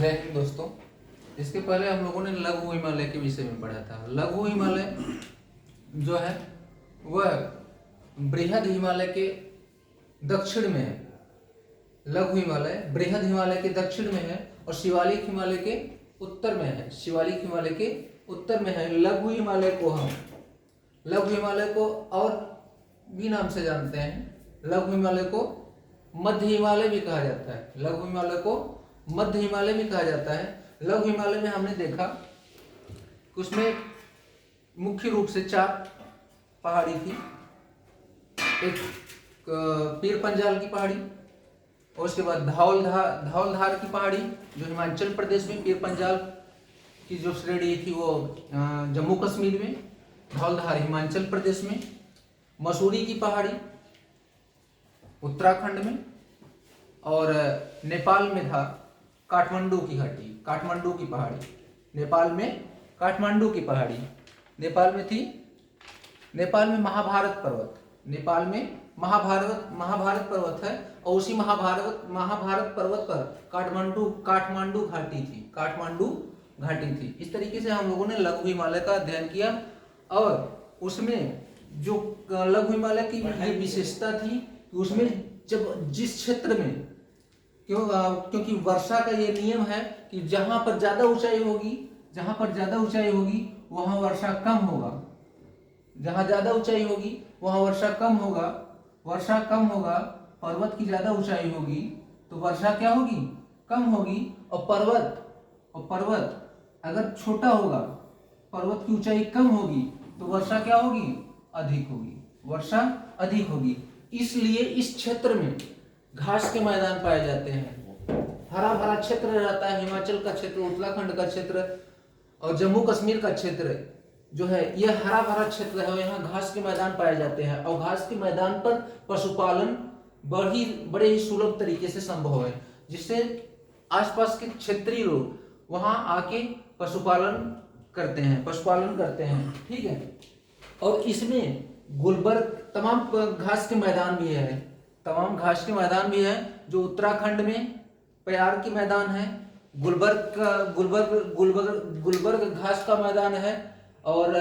जय हिंद दोस्तों। इसके पहले हम लोगों ने लघु हिमालय के विषय में पढ़ा था। लघु हिमालय जो है वह बृहद हिमालय के दक्षिण में है। लघु हिमालय बृहद हिमालय के दक्षिण में है और शिवालिक हिमालय के उत्तर में है। शिवालिक हिमालय के उत्तर में है। लघु हिमालय को और भी नाम से जानते हैं। लघु हिमालय को मध्य हिमालय भी कहा जाता है। लघु हिमालय को मध्य हिमालय भी कहा जाता है। लघु हिमालय में हमने देखा कि उसमें मुख्य रूप से 4 पहाड़ी थी। एक पीर पंजाल की पहाड़ी और उसके बाद धौलधार की पहाड़ी जो हिमाचल प्रदेश में, पीर पंजाल की जो श्रेणी थी वो जम्मू कश्मीर में, धौलधार हिमाचल प्रदेश में, मसूरी की पहाड़ी उत्तराखंड में और नेपाल में था काठमांडू की घाटी, काठमांडू की पहाड़ी। नेपाल में काठमांडू की पहाड़ी नेपाल में थी। नेपाल में महाभारत पर्वत, नेपाल में महाभारत पर्वत है और उसी महाभारत पर्वत पर काठमांडू घाटी थी। इस तरीके से हम लोगों ने लघु हिमालय का अध्ययन किया और उसमें जो लघु हिमालय की ये विशेषता थी उसमें जब जिस क्षेत्र में क्योंकि वर्षा का ये नियम है कि जहां पर ज्यादा ऊंचाई होगी वहां वर्षा कम होगा। जहां ज्यादा ऊंचाई होगी वहां वर्षा कम होगा। पर्वत की ज्यादा ऊंचाई होगी तो वर्षा क्या होगी? कम होगी। और पर्वत अगर छोटा होगा, पर्वत की ऊंचाई कम होगी तो वर्षा क्या होगी? अधिक होगी। इसलिए इस क्षेत्र में घास के मैदान पाए जाते हैं। हरा भरा क्षेत्र रहता है। हिमाचल का क्षेत्र, उत्तराखंड का क्षेत्र और जम्मू कश्मीर का क्षेत्र जो है यह हरा भरा क्षेत्र है। यहाँ घास के मैदान पाए जाते हैं और घास के मैदान पर पशुपालन बड़े ही सुलभ तरीके से संभव है, जिससे आसपास के क्षेत्रीय लोग वहां आके पशुपालन करते हैं। ठीक है। और इसमें गुलबर्ग तमाम घास के मैदान भी है जो उत्तराखंड में प्यार की मैदान है। गुलबर्ग घास का मैदान है और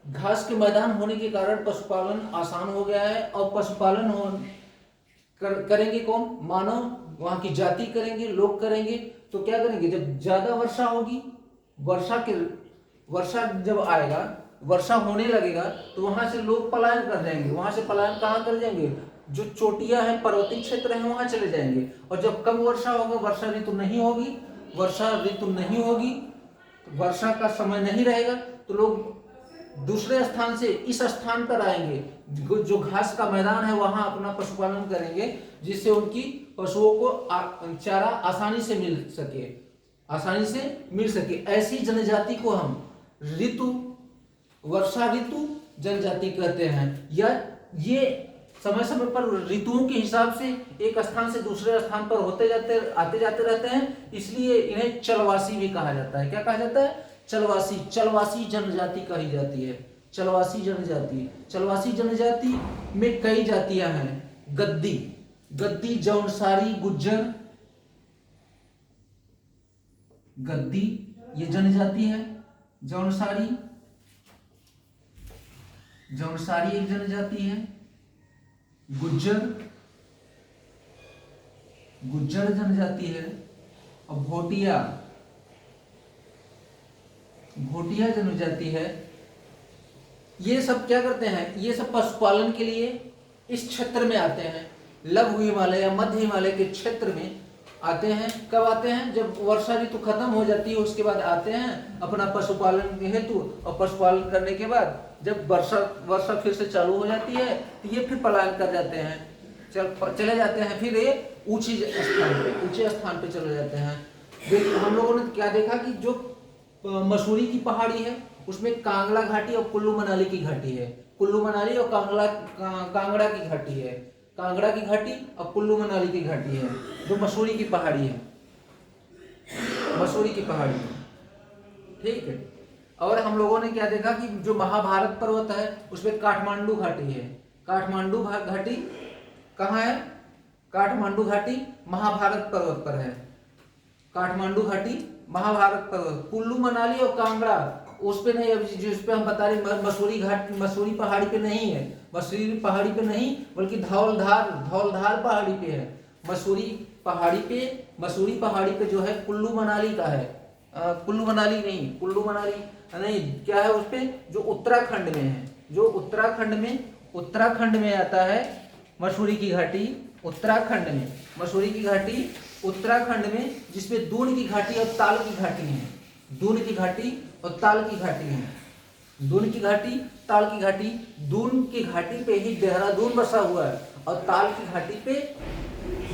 घास के मैदान होने के कारण पशुपालन आसान हो गया है। और पशुपालन करेंगे कौन? मानव, वहां की जाति करेंगे, लोग करेंगे। तो क्या करेंगे? जब ज्यादा वर्षा होगी, वर्षा जब आएगा, वर्षा होने लगेगा तो वहां से लोग पलायन कर जाएंगे। वहां से पलायन कहाँ कर जाएंगे? जो चोटियां हैं, पर्वतीय क्षेत्र हैं, वहां चले जाएंगे। और जब कम वर्षा होगा, वर्षा ऋतु नहीं होगी, वर्षा का समय नहीं रहेगा तो लोग दूसरे स्थान से इस स्थान पर आएंगे जो घास का मैदान है, वहां अपना पशुपालन करेंगे, जिससे उनकी पशुओं को चारा आसानी से मिल सके। ऐसी जनजाति को हम वर्षा ऋतु जनजाति कहते हैं। ये समय समय पर ऋतुओं के हिसाब से एक स्थान से दूसरे स्थान पर आते जाते रहते हैं, इसलिए इन्हें चलवासी भी कहा जाता है। क्या कहा जाता है? चलवासी जनजाति कही जाती है। चलवासी जनजाति में कई जातियां हैं। गद्दी, जौनसारी, गुज्जर, गद्दी ये जनजाति है। जौनसारी एक जनजाति है। गुज्जर जनजाति है। और भोटिया जनजाति है। ये सब क्या करते हैं? ये सब पशुपालन के लिए इस क्षेत्र में आते हैं। लघु हिमालय या मध्य हिमालय के क्षेत्र में आते हैं। कब आते हैं? जब वर्षा ऋतु खत्म हो जाती है, उसके बाद आते हैं अपना पशुपालन के हेतु। और पशुपालन करने के बाद जब वर्षा फिर से चालू हो जाती है तो ये फिर पलायन कर जाते हैं, चले जाते हैं। फिर ये ऊंचे स्थान पे चले जाते हैं। हम लोगों ने क्या देखा कि जो मसूरी की पहाड़ी है उसमें कांगड़ा घाटी और कुल्लू मनाली की घाटी है। कुल्लू मनाली और कांगड़ा की घाटी है। कांगड़ा की घाटी और कुल्लू मनाली की घाटी है जो मसूरी की पहाड़ी है। ठीक है। और हम लोगों ने क्या देखा कि जो महाभारत पर्वत है उसमें काठमांडू घाटी है। काठमांडू घाटी कहाँ है? काठमांडू घाटी महाभारत पर्वत पर है। काठमांडू घाटी महाभारत पर्वत, कुल्लू मनाली और कांगड़ा उस पे नहीं, अब जिस पे हम बता रहे मसूरी घाट, मसूरी पहाड़ी पे नहीं है, मसूरी पहाड़ी पे नहीं बल्कि धौलधार पहाड़ी पे है। मसूरी पहाड़ी पे जो है कुल्लू मनाली का है, कुल्लू मनाली नहीं, क्या है उस पे, जो उत्तराखंड में है, जो उत्तराखंड में आता है मसूरी की घाटी, उत्तराखंड में मसूरी की घाटी, उत्तराखंड में, जिसमें दून की घाटी और ताल की घाटी है, दून की घाटी और ताल की घाटी है, दून की घाटी ताल की घाटी। दून की घाटी पे ही देहरादून बसा हुआ है और ताल की घाटी पे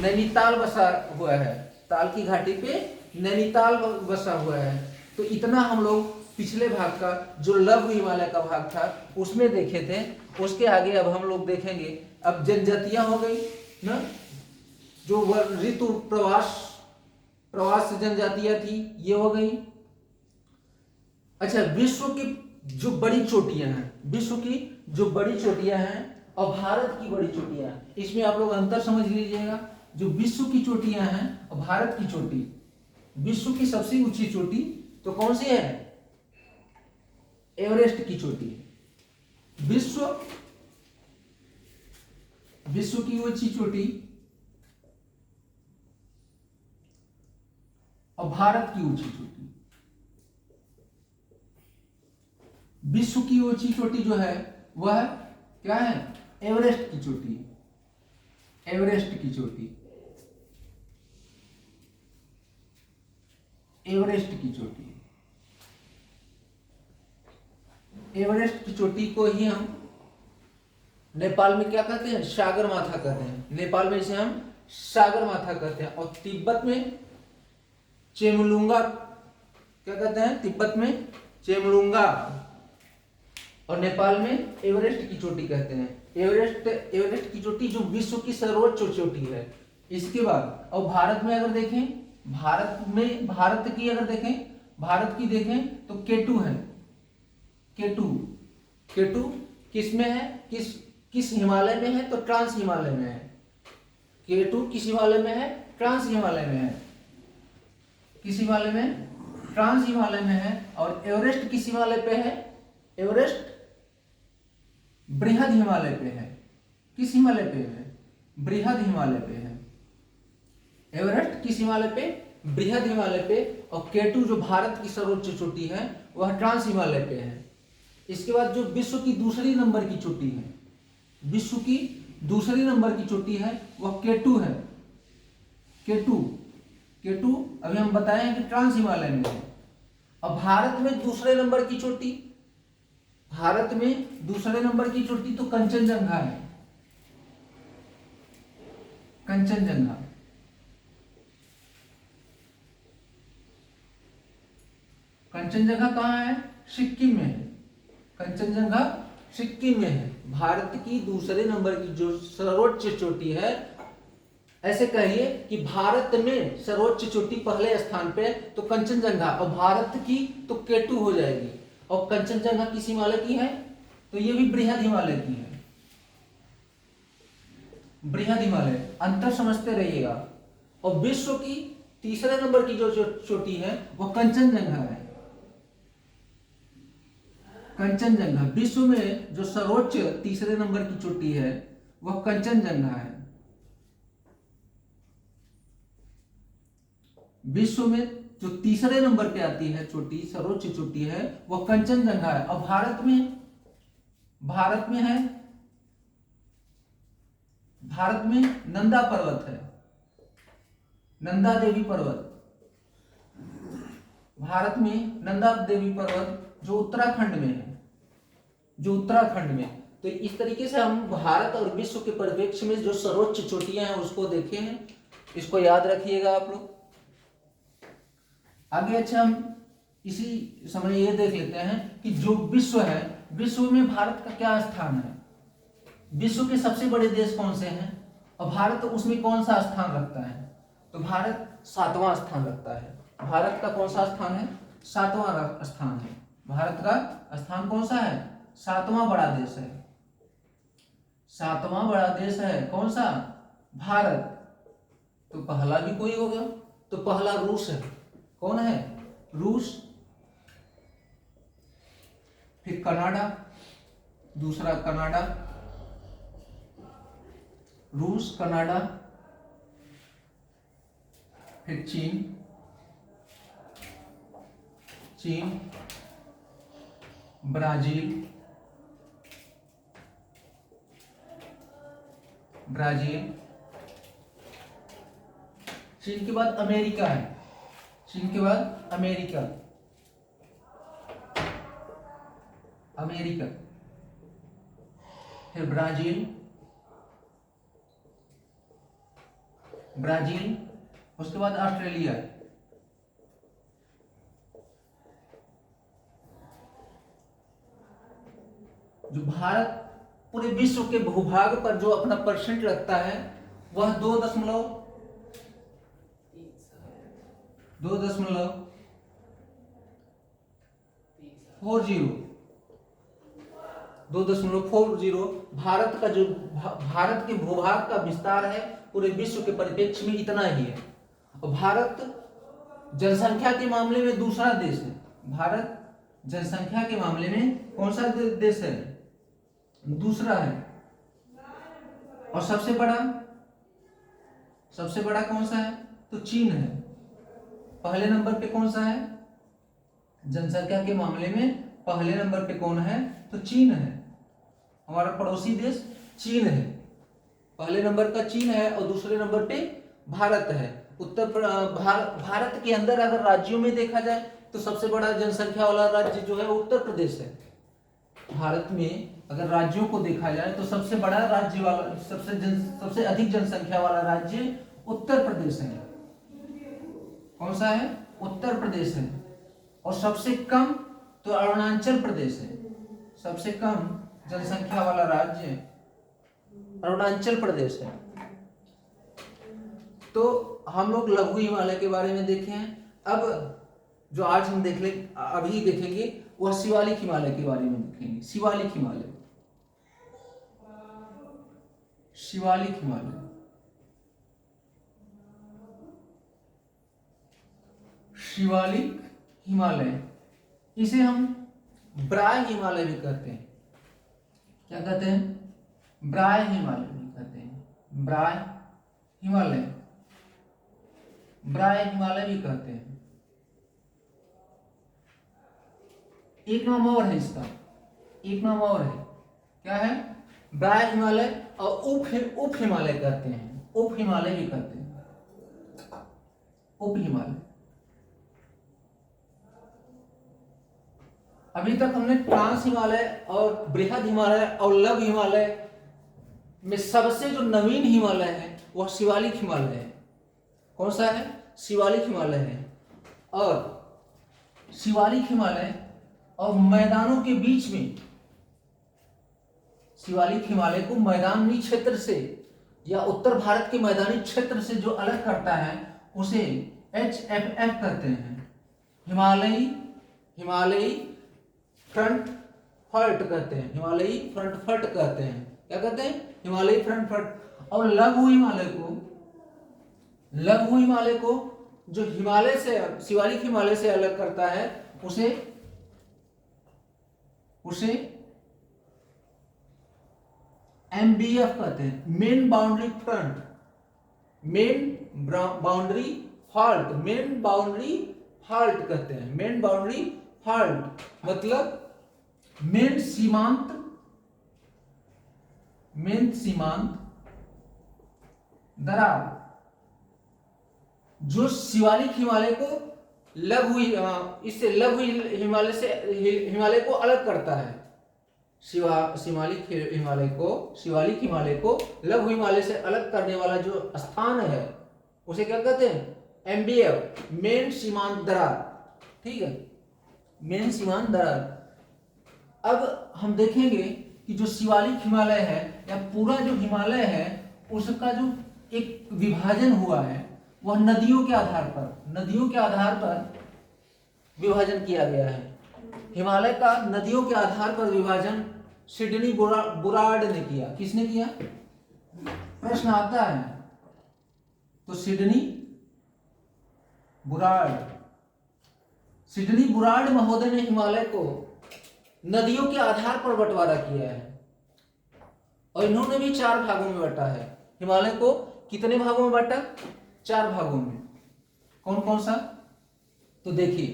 नैनीताल बसा हुआ है, ताल की घाटी पे नैनीताल बसा हुआ है। तो इतना हम लोग पिछले भाग का जो लघु हिमालय का भाग था उसमें देखे थे। उसके आगे अब हम लोग देखेंगे, अब जनजातियां हो गई ना, जो ऋतु प्रवास जनजातियां थी ये हो गई। अच्छा, विश्व की जो बड़ी चोटियां हैं, विश्व की जो बड़ी चोटियां हैं और भारत की बड़ी चोटियां, इसमें आप लोग अंतर समझ लीजिएगा। जो विश्व की चोटियां हैं और भारत की चोटी, विश्व की सबसे ऊंची चोटी तो कौन सी है? एवरेस्ट की चोटी। विश्व की ऊंची चोटी और भारत की ऊंची चोटी। विश्व की ऊंची चोटी जो है वह क्या है? एवरेस्ट की चोटी, एवरेस्ट की चोटी, एवरेस्ट की चोटी। एवरेस्ट की चोटी को ही हम नेपाल में क्या कहते हैं? सागर माथा कहते हैं। नेपाल में इसे हम सागर माथा कहते हैं। और तिब्बत में चेमलुंगा क्या कहते हैं? तिब्बत में चेमलुंगा और नेपाल में एवरेस्ट की चोटी कहते हैं। एवरेस्ट की चोटी जो विश्व की सर्वोच्च चोटी है। इसके बाद और भारत में अगर देखें, भारत की देखें तो केटू है। केटू किस में है? किस हिमालय में है? तो ट्रांस हिमालय में है। केटू किस हिमालय में है? ट्रांस हिमालय में है। किस हिमालय में? ट्रांस हिमालय में है। और एवरेस्ट किस हिमालय पे है? एवरेस्ट बृहद हिमालय पे है। किस हिमालय पे है? बृहद हिमालय पे है। एवरेस्ट किस हिमालय पे? बृहद हिमालय पे। और केटू जो भारत की सर्वोच्च चोटी है वह ट्रांस हिमालय पे है। इसके बाद जो विश्व की दूसरी नंबर की चोटी है, विश्व की दूसरी नंबर की चोटी है वह केटू है। केटू अभी हम बताए हैं कि ट्रांस हिमालय में है। और भारत में दूसरे नंबर की चोटी, भारत में दूसरे नंबर की चोटी तो कंचनजंगा है। कंचनजंगा कहाँ है? सिक्किम में है। कंचनजंगा सिक्किम में है। भारत की दूसरे नंबर की जो सर्वोच्च चोटी है, ऐसे कहिए कि भारत में सर्वोच्च चोटी पहले स्थान पे तो कंचनजंगा, और भारत की तो केटू हो जाएगी। और कंचनजंगा किस हिमालय की है? तो ये भी बृहद हिमालय की है। बृहद हिमालय, अंतर समझते रहिएगा। और विश्व की तीसरे नंबर की जो चोटी है वह कंचनजंगा है। कंचनजंगा विश्व में जो सर्वोच्च तीसरे नंबर की चोटी है वह कंचनजंगा है। विश्व में जो तीसरे नंबर पे आती है चोटी, सर्वोच्च चोटी है वह कंचनजंगा है। और भारत में है, भारत में नंदा पर्वत है, नंदा देवी पर्वत। भारत में नंदा देवी पर्वत जो उत्तराखंड में है, तो इस तरीके से हम भारत और विश्व के परिप्रेक्ष्य में जो सर्वोच्च चोटियां हैं उसको देखे हैं। इसको याद रखिएगा आप लोग। आगे अच्छा हम इसी समय ये देख लेते हैं कि जो विश्व है, विश्व में भारत का क्या स्थान है? विश्व के सबसे बड़े देश कौन से हैं और भारत उसमें कौन सा स्थान रखता है? तो भारत 7वां स्थान रखता है। भारत का कौन सा स्थान है? 7वां स्थान है। भारत का स्थान कौन सा है? 7वां बड़ा देश है। 7वां बड़ा देश है कौन सा? भारत। तो पहला भी कोई हो गया, तो पहला रूस है। कौन है? रूस। फिर कनाडा, दूसरा कनाडा, रूस, कनाडा, फिर चीन, ब्राजील, चीन के बाद अमेरिका है, चीन के बाद अमेरिका, फिर ब्राजील, उसके बाद ऑस्ट्रेलिया। जो भारत पूरे विश्व के भूभाग पर जो अपना परसेंट रखता है वह 2.40 भारत का जो भारत के भूभाग का विस्तार है पूरे विश्व के परिप्रेक्ष्य में इतना ही है। और भारत जनसंख्या के मामले में दूसरा देश है। भारत जनसंख्या के मामले में कौन सा देश है? दूसरा है। और सबसे बड़ा कौन सा है? तो चीन है। पहले नंबर पे कौन सा है? जनसंख्या के मामले में पहले नंबर पे कौन है? तो चीन है। हमारा पड़ोसी देश चीन है। पहले नंबर का चीन है और दूसरे नंबर पे भारत है। भारत के अंदर अगर राज्यों में देखा जाए तो सबसे बड़ा जनसंख्या वाला राज्य जो है उत्तर प्रदेश है। भारत में अगर राज्यों को देखा जाए तो सबसे बड़ा राज्य वाला सबसे अधिक जनसंख्या वाला राज्य उत्तर प्रदेश है। कौन सा है? उत्तर प्रदेश है। और सबसे कम तो अरुणाचल प्रदेश है। सबसे कम जनसंख्या वाला राज्य अरुणाचल प्रदेश है। तो हम लोग लघु हिमालय के बारे में देखे हैं। अब जो आज हम अभी देखेंगे वह शिवालिक हिमालय के बारे में देखेंगे। शिवालिक हिमालय इसे हम ब्राय हिमालय भी कहते हैं। क्या कहते हैं? ब्राय हिमालय भी कहते हैं। ब्राय हिमालय भी कहते हैं। एक नाम और है इसका, क्या है? ब्राय हिमालय और उप हिमालय कहते हैं। उप हिमालय भी कहते हैं। उप हिमालय। अभी तक हमने ट्रांस हिमालय और बृहद हिमालय और लघु हिमालय में सबसे जो नवीन हिमालय है वह शिवालिक हिमालय है। कौन सा है? शिवालिक हिमालय है। और शिवालिक हिमालय और मैदानों के बीच में शिवालिक हिमालय को मैदानी क्षेत्र से या उत्तर भारत के मैदानी क्षेत्र से जो अलग करता है उसे HFF कहते हैं। हिमालयी फ्रंट फर्ट कहते हैं। हिमालयी फ्रंट फर्ट कहते हैं। क्या कहते हैं? हिमालयी फ्रंट फर्ट। और लघु हिमालय को जो हिमालय से शिवालिक हिमालय से अलग करता है उसे MBF कहते हैं। मेन बाउंड्री फॉल्ट कहते हैं। मेन बाउंड्री फॉल्ट मतलब मेन सीमांत दरार जो शिवालिक हिमालय को लघु हिमालय को अलग करता है। शिवालिक हिमालय को लघु हिमालय से अलग करने वाला जो स्थान है उसे क्या कहते हैं? MBF, मेन सीमांत दरार। ठीक है, मेन सीमांत दरार। अब हम देखेंगे कि जो शिवालिक हिमालय है या पूरा जो हिमालय है उसका जो एक विभाजन हुआ है वह नदियों के आधार पर विभाजन किया गया है। हिमालय का नदियों के आधार पर विभाजन सिडनी बुरार्ड ने किया। किसने किया? प्रश्न आता है तो सिडनी बुरार्ड सिडनी बुराड़ महोदय ने हिमालय को नदियों के आधार पर बंटवारा किया है और इन्होंने भी 4 भागों में बांटा है। हिमालय को कितने भागों में बांटा? 4 भागों में। कौन कौन सा? तो देखिए,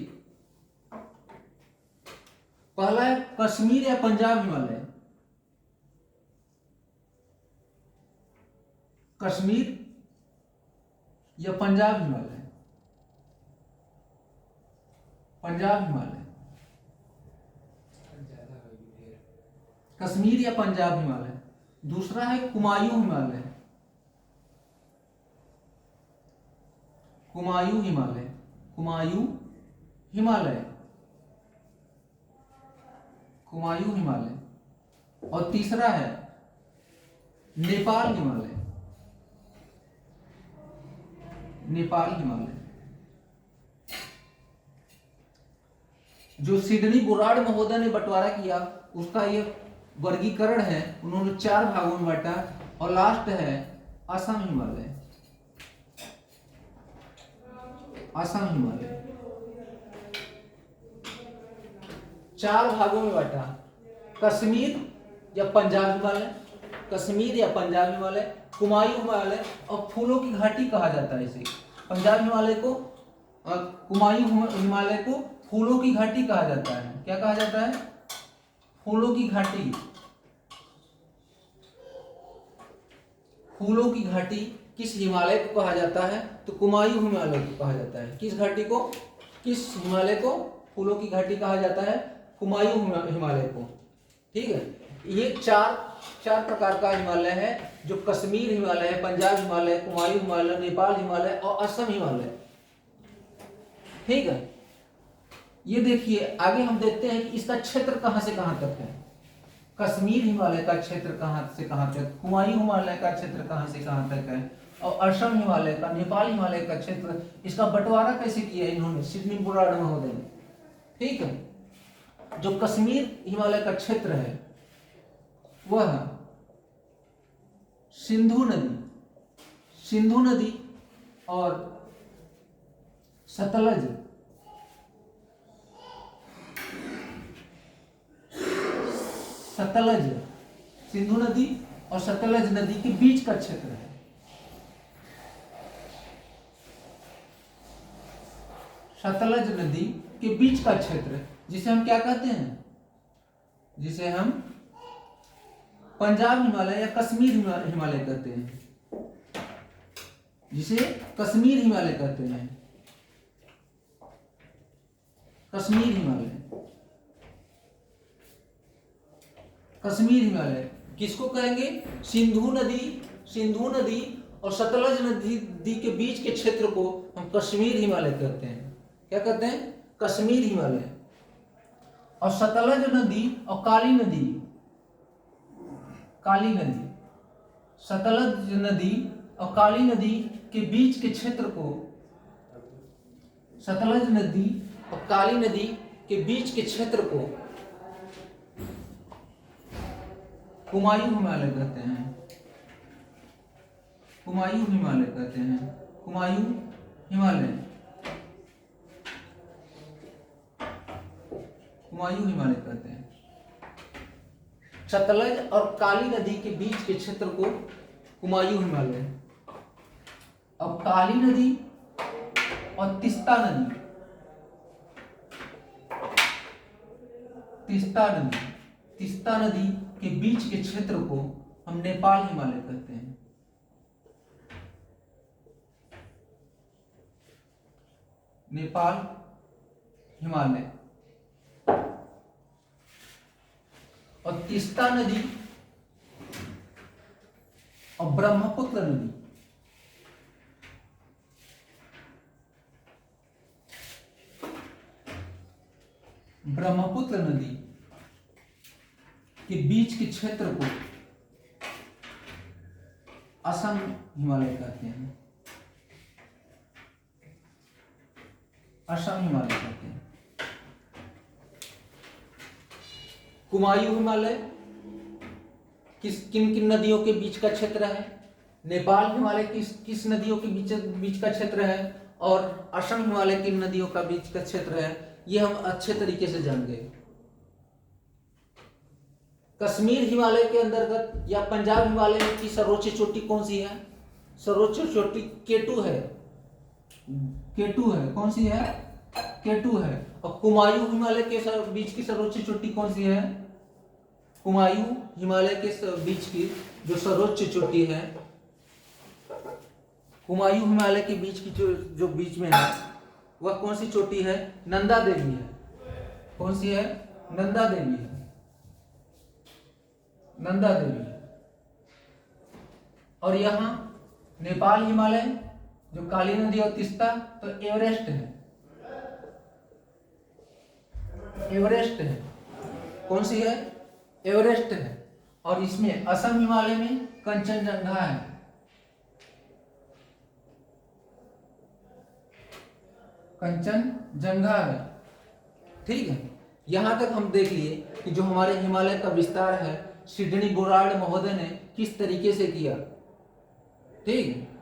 पहला है कश्मीर या पंजाब हिमालय। कश्मीर या पंजाब हिमालय। पंजाब हिमालय, कश्मीर या पंजाब हिमालय। दूसरा है कुमायूं हिमालय। कुमायूं हिमालय, कुमायूं हिमालय, कुमायूं हिमालय। और तीसरा है नेपाल हिमालय। नेपाल हिमालय। जो सिडनी बुराड़ महोदय ने बंटवारा किया उसका ये वर्गीकरण है, उन्होंने 4 भागों में बांटा। और लास्ट है असम हिमालय। असम हिमालय 4 भागों में बांटा। कश्मीर या पंजाब हिमालय, कश्मीर या पंजाब हिमालय, कुमायूं हिमालय और फूलों की घाटी कहा जाता है इसे। पंजाब हिमालय को और कुमायूं हिमालय को फूलों की घाटी कहा जाता है। क्या कहा जाता है? फूलों की घाटी। फूलों की घाटी किस हिमालय को कहा जाता है? तो कुमायूं हिमालय को कहा जाता है। किस घाटी को? किस हिमालय को फूलों की घाटी कहा जाता है? कुमायूं हिमालय को। ठीक है, ये चार प्रकार का हिमालय है, जो कश्मीर हिमालय है, पंजाब हिमालय, कुमायूं हिमालय, नेपाल हिमालय और असम हिमालय। ठीक है, ये देखिए आगे हम देखते हैं कि इसका क्षेत्र कहां से कहां तक है। कश्मीर हिमालय का क्षेत्र कहां से कहां तक, कुमायूं हिमालय का क्षेत्र कहां से कहां तक है, और असम हिमालय का, नेपाल हिमालय का क्षेत्र, इसका बंटवारा कैसे किया इन्होंने? सिडनी बुराड़ महोदय ने। ठीक है, जो कश्मीर हिमालय का क्षेत्र है वह सिंधु नदी और सतलज सिंधु नदी और सतलज नदी के बीच का क्षेत्र है। सतलज नदी के बीच का क्षेत्र जिसे हम क्या कहते हैं? जिसे हम पंजाब हिमालय या कश्मीर हिमालय कहते हैं। जिसे कश्मीर हिमालय कहते हैं। कश्मीर हिमालय, कश्मीर हिमालय किसको कहेंगे? सिंधु नदी और सतलज नदी के बीच के क्षेत्र को हम कश्मीर हिमालय कहते हैं। क्या कहते हैं? कश्मीर हिमालय। और सतलज नदी और काली नदी, सतलज नदी और काली नदी के बीच के क्षेत्र को, सतलज नदी और काली नदी के बीच के क्षेत्र को कुमायूं हिमालय कहते हैं। कुमायूं हिमालय कहते हैं। कुमायूं हिमालय, कुमायूं हिमालय कहते हैं। सतलज और काली नदी के बीच के क्षेत्र को कुमायूं हिमालय। अब काली नदी और तीस्ता नदी के बीच के क्षेत्र को हम नेपाल हिमालय कहते हैं। नेपाल हिमालय। और तीस्ता नदी और ब्रह्मपुत्र नदी, ब्रह्मपुत्र नदी के बीच के क्षेत्र को असम हिमालय कहते हैं। असम हिमालय कहते हैं। कुमायूं हिमालय किन किन नदियों के बीच का क्षेत्र है? नेपाल हिमालय किस नदियों के बीच का क्षेत्र है? और असम हिमालय किन नदियों का बीच का क्षेत्र है? ये हम अच्छे तरीके से जान गए। कश्मीर हिमालय के अंतर्गत या पंजाब हिमालय की सर्वोच्च चोटी कौन सी है? सर्वोच्च चोटी केटू है। केटू है, कौन सी है? केटू है। और कुमायूं हिमालय के बीच की सर्वोच्च चोटी कौन सी है? कुमायूं हिमालय के बीच की जो सर्वोच्च चोटी है, कुमायूं हिमालय के बीच की जो बीच में है, वह कौन सी चोटी है? नंदा देवी है। कौन सी है? नंदा देवी है। नंदा देवी। और यहां नेपाल हिमालय, जो काली नदी और तीस्ता, तो एवरेस्ट है। एवरेस्ट है। कौन सी है? एवरेस्ट है। और इसमें असम हिमालय में कंचनजंगा है। कंचनजंगा है। ठीक है, यहां तक हम देख लिए कि जो हमारे हिमालय का विस्तार है सिडनी बोरार्ड महोदय ने किस तरीके से किया। ठीक है,